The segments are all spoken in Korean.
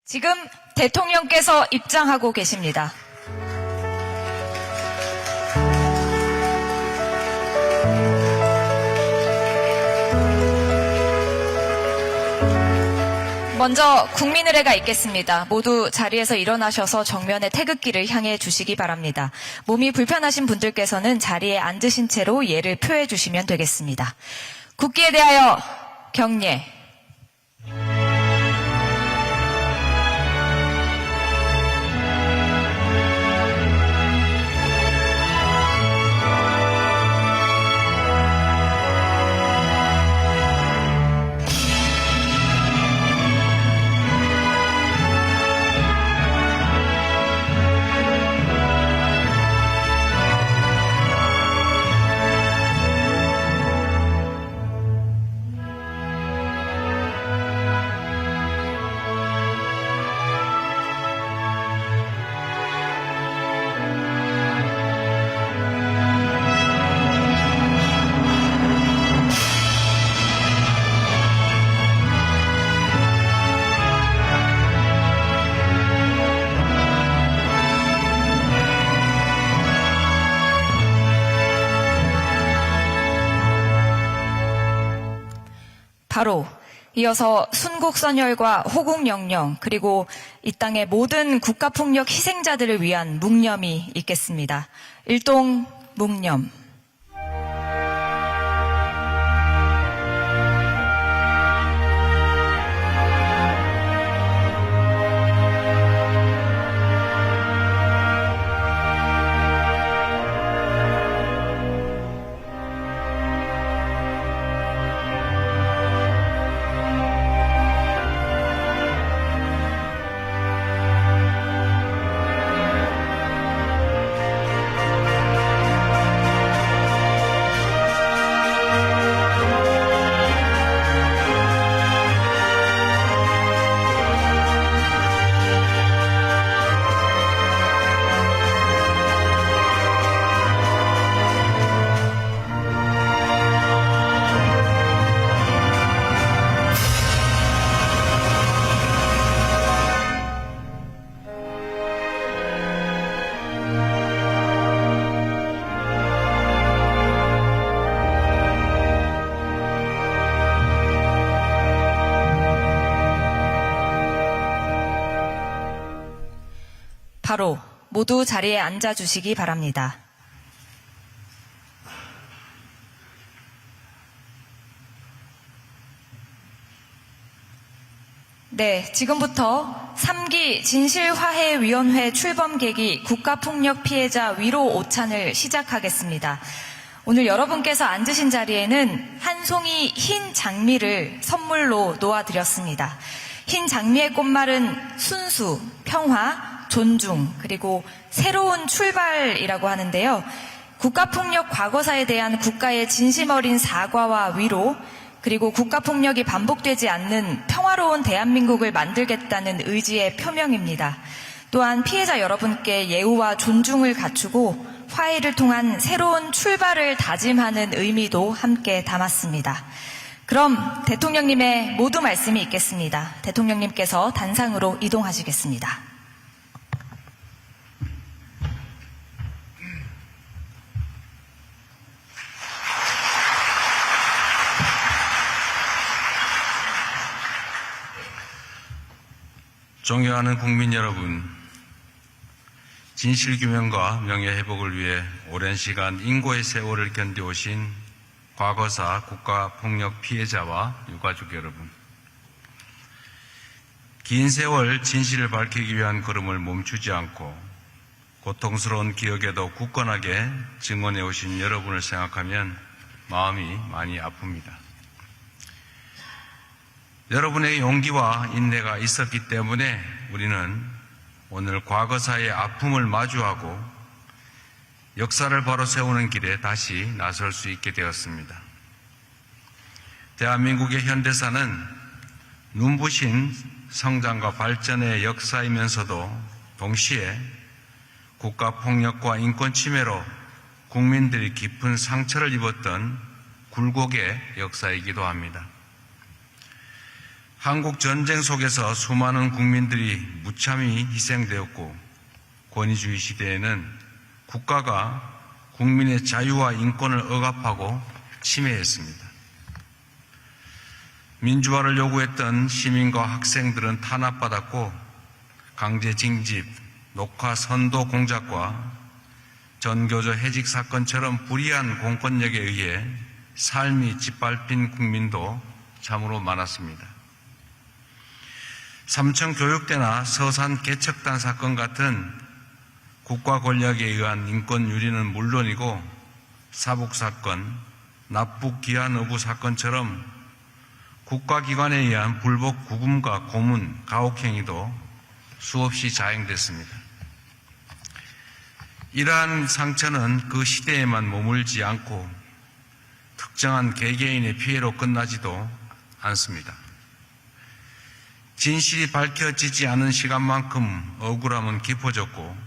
지금 대통령께서 입장하고 계십니다. 먼저 국민의례가 있겠습니다. 모두 자리에서 일어나셔서 정면의 태극기를 향해 주시기 바랍니다. 몸이 불편하신 분들께서는 자리에 앉으신 채로 예를 표해 주시면 되겠습니다. 국기에 대하여 경례. 바로 이어서 순국선열과 호국영령 그리고 이 땅의 모든 국가폭력 희생자들을 위한 묵념이 있겠습니다. 일동 묵념. 바로 모두 자리에 앉아주시기 바랍니다. 네, 지금부터 3기 진실화해위원회 출범계기 국가폭력 피해자 위로 오찬을 시작하겠습니다. 오늘 여러분께서 앉으신 자리에는 한 송이 흰 장미를 선물로 놓아드렸습니다. 흰 장미의 꽃말은 순수, 평화, 존중, 그리고 새로운 출발이라고 하는데요. 국가폭력 과거사에 대한 국가의 진심 어린 사과와 위로, 그리고 국가폭력이 반복되지 않는 평화로운 대한민국을 만들겠다는 의지의 표명입니다. 또한 피해자 여러분께 예우와 존중을 갖추고 화해를 통한 새로운 출발을 다짐하는 의미도 함께 담았습니다. 그럼 대통령님의 모두 말씀이 있겠습니다. 대통령님께서 단상으로 이동하시겠습니다. 존경하는 국민 여러분, 진실규명과 명예회복을 위해 오랜 시간 인고의 세월을 견뎌오신 과거사 국가폭력 피해자와 유가족 여러분, 긴 세월 진실을 밝히기 위한 걸음을 멈추지 않고 고통스러운 기억에도 굳건하게 증언해 오신 여러분을 생각하면 마음이 많이 아픕니다. 여러분의 용기와 인내가 있었기 때문에 우리는 오늘 과거사의 아픔을 마주하고 역사를 바로 세우는 길에 다시 나설 수 있게 되었습니다. 대한민국의 현대사는 눈부신 성장과 발전의 역사이면서도 동시에 국가폭력과 인권침해로 국민들이 깊은 상처를 입었던 굴곡의 역사이기도 합니다. 한국 전쟁 속에서 수많은 국민들이 무참히 희생되었고 권위주의 시대에는 국가가 국민의 자유와 인권을 억압하고 침해했습니다. 민주화를 요구했던 시민과 학생들은 탄압받았고 강제 징집, 녹화 선도 공작과 전교조 해직 사건처럼 불이한 공권력에 의해 삶이 짓밟힌 국민도 참으로 많았습니다. 삼청교육대나 서산 개척단 사건 같은 국가 권력에 의한 인권 유린은 물론이고 사북사건, 납북 기한 의무 사건처럼 국가기관에 의한 불법 구금과 고문, 가혹행위도 수없이 자행됐습니다. 이러한 상처는 그 시대에만 머물지 않고 특정한 개개인의 피해로 끝나지도 않습니다. 진실이 밝혀지지 않은 시간만큼 억울함은 깊어졌고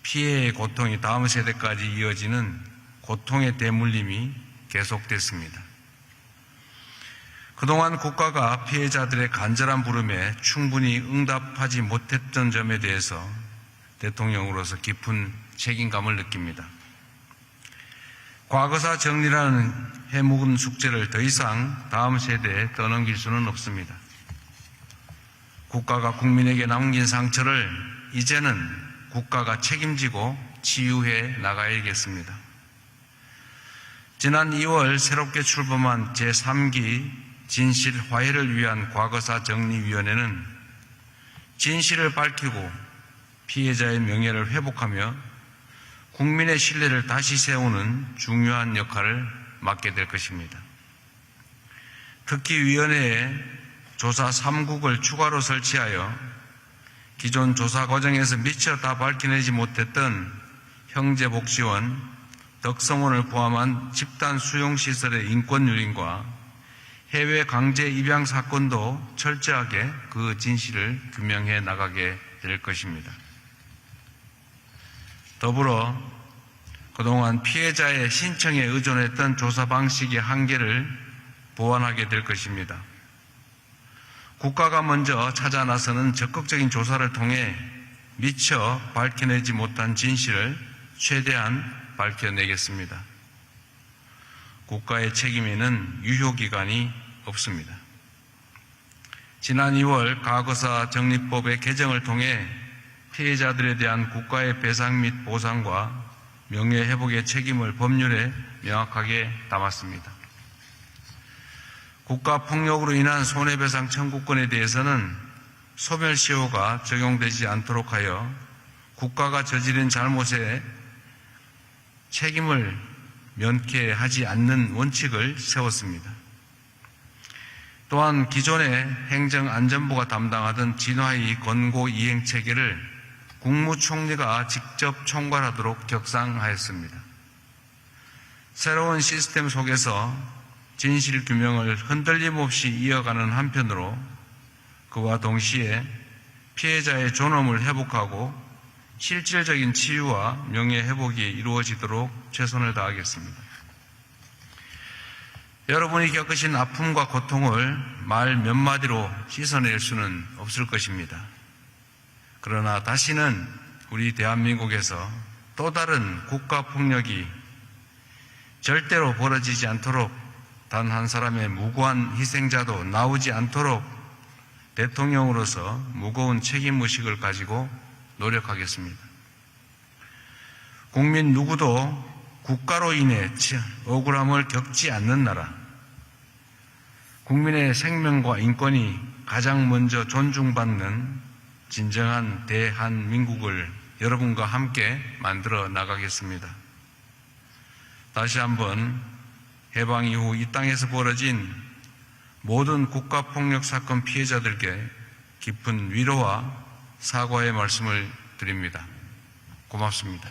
피해의 고통이 다음 세대까지 이어지는 고통의 대물림이 계속됐습니다. 그동안 국가가 피해자들의 간절한 부름에 충분히 응답하지 못했던 점에 대해서 대통령으로서 깊은 책임감을 느낍니다. 과거사 정리라는 해묵은 숙제를 더 이상 다음 세대에 떠넘길 수는 없습니다. 국가가 국민에게 남긴 상처를 이제는 국가가 책임지고 치유해 나가야겠습니다. 지난 2월 새롭게 출범한 제3기 진실 화해를 위한 과거사 정리위원회는 진실을 밝히고 피해자의 명예를 회복하며 국민의 신뢰를 다시 세우는 중요한 역할을 맡게 될 것입니다. 특히 위원회에 조사 3국을 추가로 설치하여 기존 조사 과정에서 미처 다 밝혀내지 못했던 형제복지원, 덕성원을 포함한 집단 수용시설의 인권유린과 해외 강제 입양 사건도 철저하게 그 진실을 규명해 나가게 될 것입니다. 더불어 그동안 피해자의 신청에 의존했던 조사 방식의 한계를 보완하게 될 것입니다. 국가가 먼저 찾아 나서는 적극적인 조사를 통해 미처 밝혀내지 못한 진실을 최대한 밝혀내겠습니다. 국가의 책임에는 유효기간이 없습니다. 지난 2월 과거사 정리법의 개정을 통해 피해자들에 대한 국가의 배상 및 보상과 명예회복의 책임을 법률에 명확하게 담았습니다. 국가폭력으로 인한 손해배상 청구권에 대해서는 소멸시효가 적용되지 않도록 하여 국가가 저지른 잘못에 책임을 면케하지 않는 원칙을 세웠습니다. 또한 기존의 행정안전부가 담당하던 진화의 권고 이행 체계를 국무총리가 직접 총괄하도록 격상하였습니다. 새로운 시스템 속에서 진실 규명을 흔들림 없이 이어가는 한편으로 그와 동시에 피해자의 존엄을 회복하고 실질적인 치유와 명예회복이 이루어지도록 최선을 다하겠습니다. 여러분이 겪으신 아픔과 고통을 말 몇 마디로 씻어낼 수는 없을 것입니다. 그러나 다시는 우리 대한민국에서 또 다른 국가폭력이 절대로 벌어지지 않도록 단 한 사람의 무고한 희생자도 나오지 않도록 대통령으로서 무거운 책임의식을 가지고 노력하겠습니다. 국민 누구도 국가로 인해 억울함을 겪지 않는 나라, 국민의 생명과 인권이 가장 먼저 존중받는 진정한 대한민국을 여러분과 함께 만들어 나가겠습니다. 다시 한번 해방 이후 이 땅에서 벌어진 모든 국가폭력 사건 피해자들께 깊은 위로와 사과의 말씀을 드립니다. 고맙습니다.